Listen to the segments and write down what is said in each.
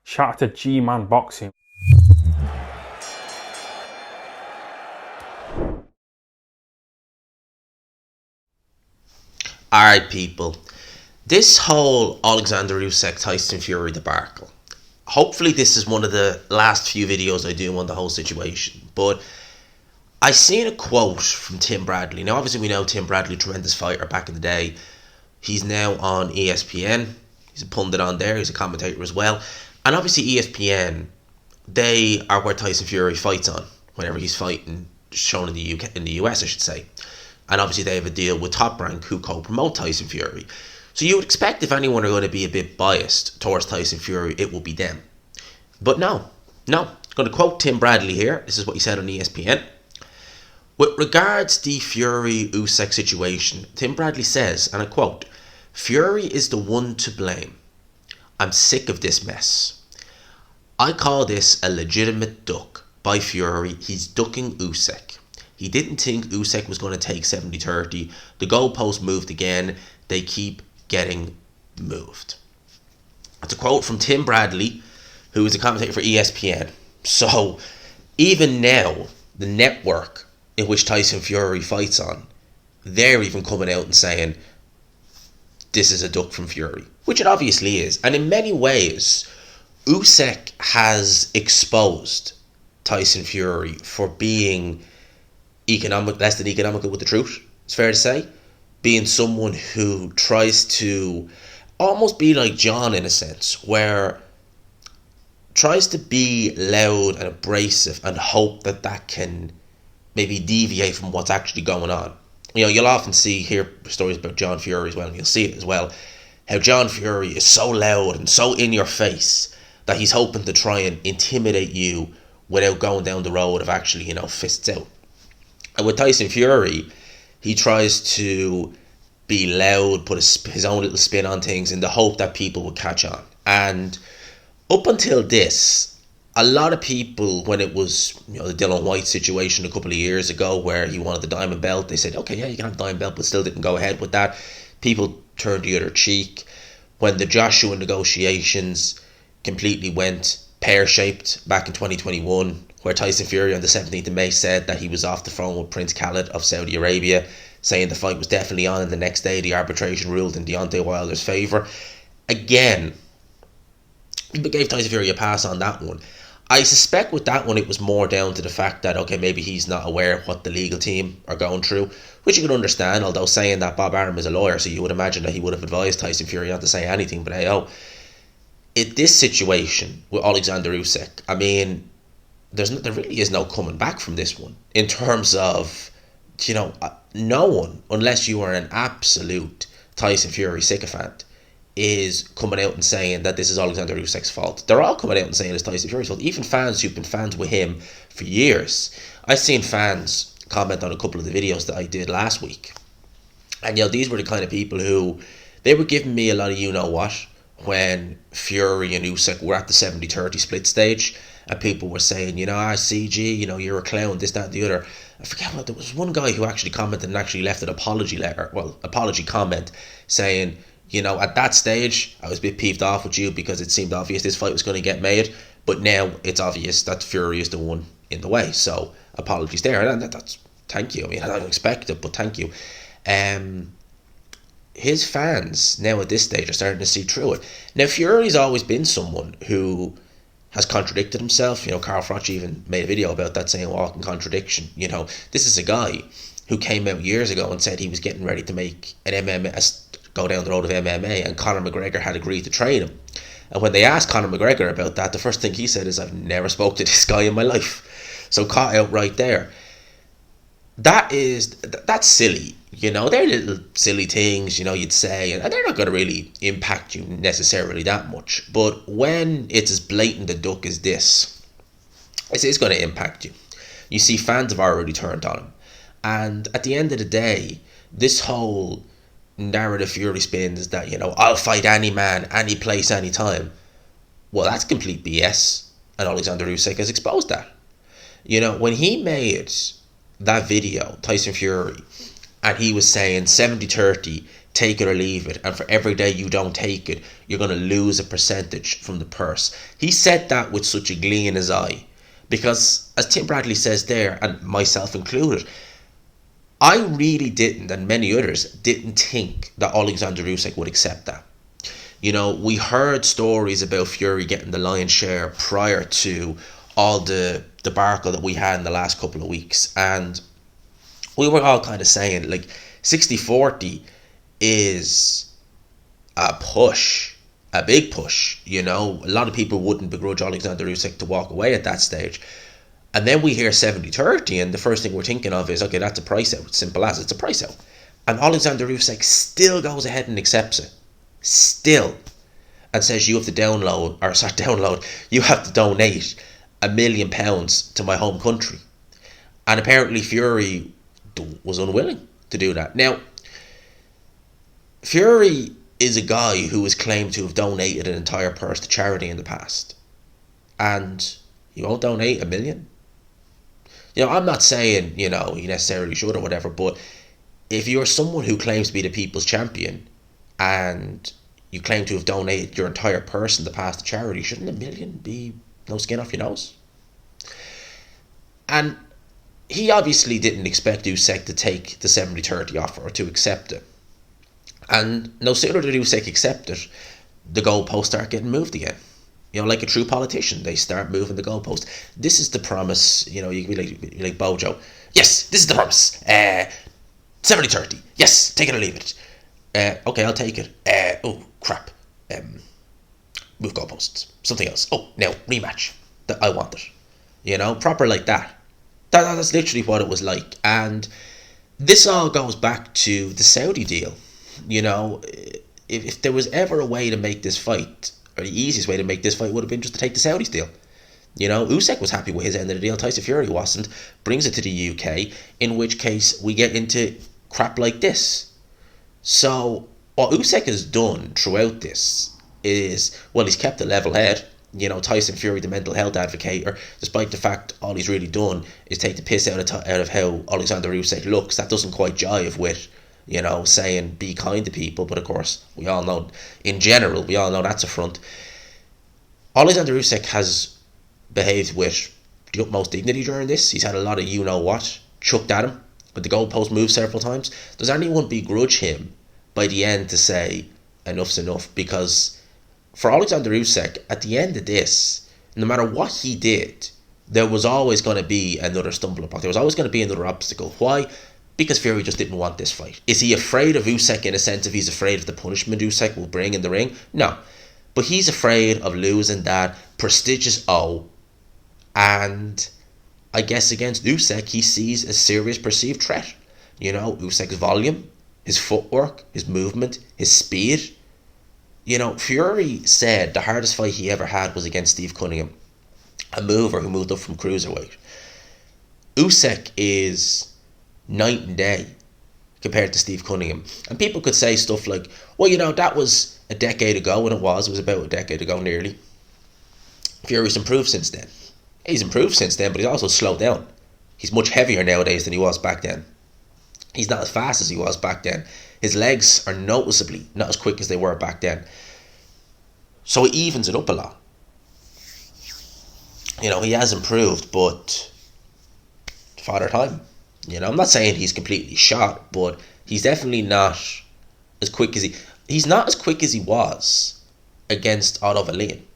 Shout out to G-Man Boxing. Alright, people. This whole Oleksandr Usyk Tyson Fury debacle. Hopefully, this is one of the last few videos I do on the whole situation. But I seen a quote from Tim Bradley. Now, obviously, we know Tim Bradley, tremendous fighter back in the day. He's now on ESPN. He's a pundit on there. He's a commentator as well. And obviously, ESPN, they are where Tyson Fury fights on whenever he's fighting, shown in the UK, in the US, I should say. And obviously, they have a deal with Top Rank, who co-promote Tyson Fury. So you would expect if anyone are going to be a bit biased towards Tyson Fury, it will be them. But no. I'm going to quote Tim Bradley here. This is what he said on ESPN. With regards to the Fury-Usyk situation, Tim Bradley says, and I quote, "Fury is the one to blame. I'm sick of this mess. I call this a legitimate duck by Fury. He's ducking Usyk. He didn't think Usyk was going to take 70-30. The goalpost moved again. They keep getting moved." That's a quote from Tim Bradley, who is a commentator for ESPN. So even now, the network in which Tyson Fury fights on, they're even coming out and saying this is a duck from Fury, which it obviously is. And in many ways, Usyk has exposed Tyson Fury for being less than economical with the truth. It's fair to say, being someone who tries to almost be like John in a sense, where tries to be loud and abrasive and hope that can maybe deviate from what's actually going on. You know, you'll often hear stories about John Fury as well, and you'll see it as well, how John Fury is so loud and so in your face that he's hoping to try and intimidate you without going down the road of actually, fists out. And with Tyson Fury, he tries to be loud, put his own little spin on things in the hope that people will catch on. And up until this, a lot of people, when it was the Dylan White situation a couple of years ago where he wanted the diamond belt, they said, okay, yeah, you can have the diamond belt, but still didn't go ahead with that. People turned the other cheek. When the Joshua negotiations completely went pear-shaped back in 2021, where Tyson Fury on the 17th of May said that he was off the phone with Prince Khalid of Saudi Arabia, saying the fight was definitely on, and the next day the arbitration ruled in Deontay Wilder's favour. Again, people gave Tyson Fury a pass on that one. I suspect with that one it was more down to the fact that, okay, maybe he's not aware of what the legal team are going through, which you can understand, although saying that Bob Arum is a lawyer, so you would imagine that he would have advised Tyson Fury not to say anything. But hey, this situation with Oleksandr Usyk, I mean, there really is no coming back from this one in terms of, no one, unless you are an absolute Tyson Fury sycophant, is coming out and saying that this is Oleksandr Usyk's fault. They're all coming out and saying it's Tyson Fury's fault. Even fans who've been fans with him for years. I've seen fans comment on a couple of the videos that I did last week. And these were the kind of people who, they were giving me a lot of you-know-what when Fury and Usyk were at the 70-30 split stage. And people were saying, CG, you're a clown, this, that, and the other. I forget what, there was one guy who actually commented and actually left an apology comment saying, at that stage, I was a bit peeved off with you because it seemed obvious this fight was going to get made. But now it's obvious that Fury is the one in the way. So apologies there. And that's thank you. I mean, I don't expect it, but thank you. His fans now at this stage are starting to see through it. Now, Fury's always been someone who has contradicted himself. Carl Froch even made a video about that, saying walking contradiction. This is a guy who came out years ago and said he was getting ready to make an MMA, go down the road of MMA, and Conor McGregor had agreed to train him. And when they asked Conor McGregor about that, the first thing he said is, I've never spoke to this guy in my life. So caught out right there. That's silly. They're little silly things, you'd say, and they're not going to really impact you necessarily that much. But when it's as blatant a duck as this, it's going to impact you. You see, fans have already turned on him. And at the end of the day, this whole narrative Fury spins that, I'll fight any man, any place, any time. Well, that's complete BS. And Oleksandr Usyk has exposed that. When he made that video, Tyson Fury, and he was saying 70-30, take it or leave it, and for every day you don't take it, you're going to lose a percentage from the purse. He said that with such a glee in his eye, because as Tim Bradley says there, and myself included, I really didn't, and many others didn't think that Oleksandr Usyk would accept that. You know, we heard stories about Fury getting the lion's share prior to all the debacle that we had in the last couple of weeks, and we were all kind of saying, like, 60-40 is a push, a big push. You know, a lot of people wouldn't begrudge Oleksandr Usyk to walk away at that stage. And then we hear 70-30, and the first thing we're thinking of is, okay, that's a price out. Simple as, it's a price out. And Oleksandr Usyk still goes ahead and accepts it. Still. And says you have to you have to donate £1 million to my home country. And apparently Fury was unwilling to do that. Now, Fury is a guy who has claimed to have donated an entire purse to charity in the past. And he won't donate £1 million. You know, I'm not saying, you know, he necessarily should or whatever, but if you're someone who claims to be the people's champion and you claim to have donated your entire purse in the past to charity, shouldn't £1 million be no skin off your nose? And he obviously didn't expect Usyk to take the 70-30 offer or to accept it. And no sooner did Usyk accept it, the goalposts start getting moved again. You know, like a true politician, they start moving the goalpost. This is the promise. You know, you can be like Bojo. Yes, this is the promise. 70-30. Yes, take it or leave it. Okay, I'll take it. Oh, crap. Move goalposts. Something else. Oh, now, rematch. I want it. You know, proper like that. That's literally what it was like. And this all goes back to the Saudi deal. You know, if there was ever a way to make this fight, or the easiest way to make this fight would have been just to take the Saudis deal. You know, Usyk was happy with his end of the deal. Tyson Fury wasn't. Brings it to the UK, in which case we get into crap like this. So what Usyk has done throughout this is, well, he's kept a level head. You know, Tyson Fury, the mental health advocate, despite the fact all he's really done is take the piss out of how Oleksandr Usyk looks. That doesn't quite jive with, you know, saying be kind to people. But of course, we all know, in general, we all know that's a front. Oleksandr Usyk has behaved with the utmost dignity during this. He's had a lot of you-know-what chucked at him, but the goalpost moved several times. Does anyone begrudge him by the end to say enough's enough? Because for Oleksandr Usyk, at the end of this, no matter what he did, there was always going to be another stumbling block. There was always going to be another obstacle. Why? Because Fury just didn't want this fight. Is he afraid of Usyk in a sense if he's afraid of the punishment Usyk will bring in the ring? No. But he's afraid of losing that prestigious O. And I guess against Usyk, he sees a serious perceived threat. You know, Usyk's volume, his footwork, his movement, his speed. You know, Fury said the hardest fight he ever had was against Steve Cunningham, a mover who moved up from cruiserweight. Usyk is night and day compared to Steve Cunningham. And people could say stuff like, well, you know, that was a decade ago, and it was about a decade ago nearly. Fury's improved since then. He's improved since then, but he's also slowed down. He's much heavier nowadays than he was back then. He's not as fast as he was back then. His legs are noticeably not as quick as they were back then. So it evens it up a lot. You know, he has improved, but father time. You know, I'm not saying he's completely shot, but he's definitely not as quick as he's not as quick as he was against Otto Wallin.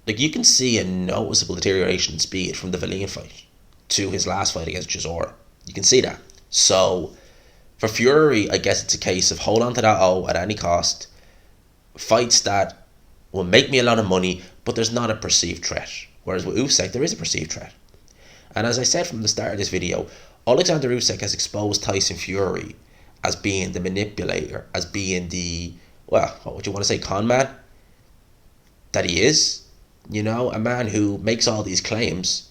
Like, you can see a noticeable deterioration in speed from the Wallin fight to his last fight against Chisora. You can see that. So for Fury, I guess it's a case of hold on to that O at any cost. Fights that will make me a lot of money, but there's not a perceived threat. Whereas with Usyk, there is a perceived threat. And as I said from the start of this video, Oleksandr Usyk has exposed Tyson Fury as being the manipulator, as being the, well, what would you want to say, con man? That he is. You know, a man who makes all these claims,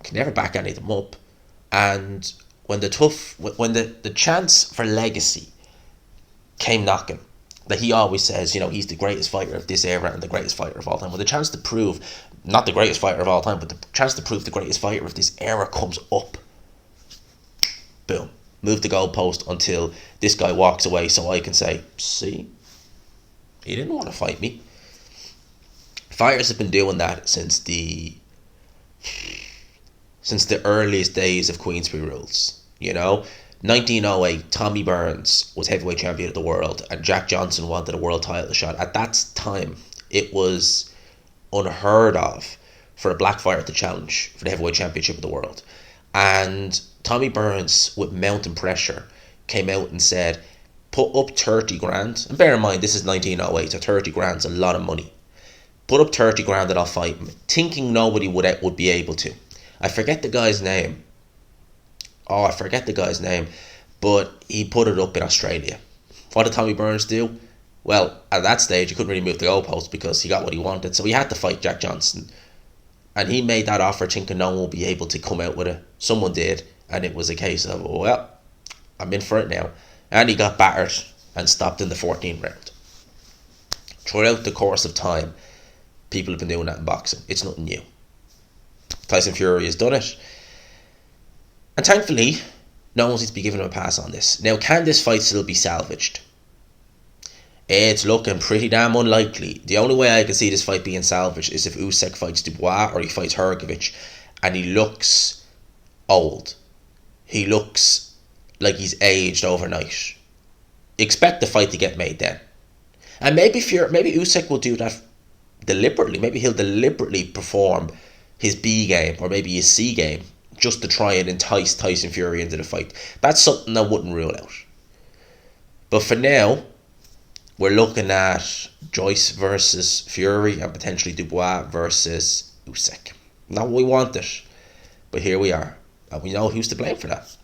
can never back any of them up. And when the chance for legacy came knocking, that he always says, you know, he's the greatest fighter of this era and the greatest fighter of all time. When the chance to prove, not the greatest fighter of all time, but the chance to prove the greatest fighter of this era comes up, boom, move the goalpost until this guy walks away so I can say, see, he didn't want to fight me. Fighters have been doing that since the earliest days of Queensberry rules. 1908, Tommy Burns was heavyweight champion of the world, and Jack Johnson wanted a world title shot. At that time, it was unheard of for a black fighter to challenge for the heavyweight championship of the world. And Tommy Burns, with mountain pressure, came out and said, put up 30 grand. And bear in mind, this is 1908, so 30 grand's a lot of money. Put up 30 grand and I'll fight him, thinking nobody would be able to. I forget the guy's name. But he put it up in Australia. What did Tommy Burns do? Well, at that stage, he couldn't really move the goalpost because he got what he wanted. So he had to fight Jack Johnson. And he made that offer thinking no one would be able to come out with it. Someone did. And it was a case of, well, I'm in for it now. And he got battered and stopped in the 14th round. Throughout the course of time, people have been doing that in boxing. It's nothing new. Tyson Fury has done it. And thankfully, no one seems to be giving him a pass on this. Now, can this fight still be salvaged? It's looking pretty damn unlikely. The only way I can see this fight being salvaged is if Usyk fights Dubois or he fights Hrgovic, and he looks old. He looks like he's aged overnight. Expect the fight to get made then. And maybe Usyk will do that deliberately. Maybe he'll deliberately perform his B game or maybe his C game just to try and entice Tyson Fury into the fight. That's something I wouldn't rule out. But for now, we're looking at Joyce versus Fury and potentially Dubois versus Usyk. Not what we wanted, but here we are. And we know who's to blame for that.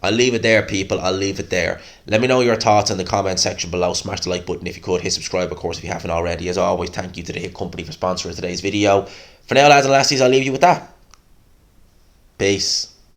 I'll leave it there, people. I'll leave it there. Let me know your thoughts in the comment section below. Smash the like button if you could. Hit subscribe, of course, if you haven't already. As always, thank you to the Hit Company for sponsoring today's video. For now, lads and lassies, I'll leave you with that. Peace.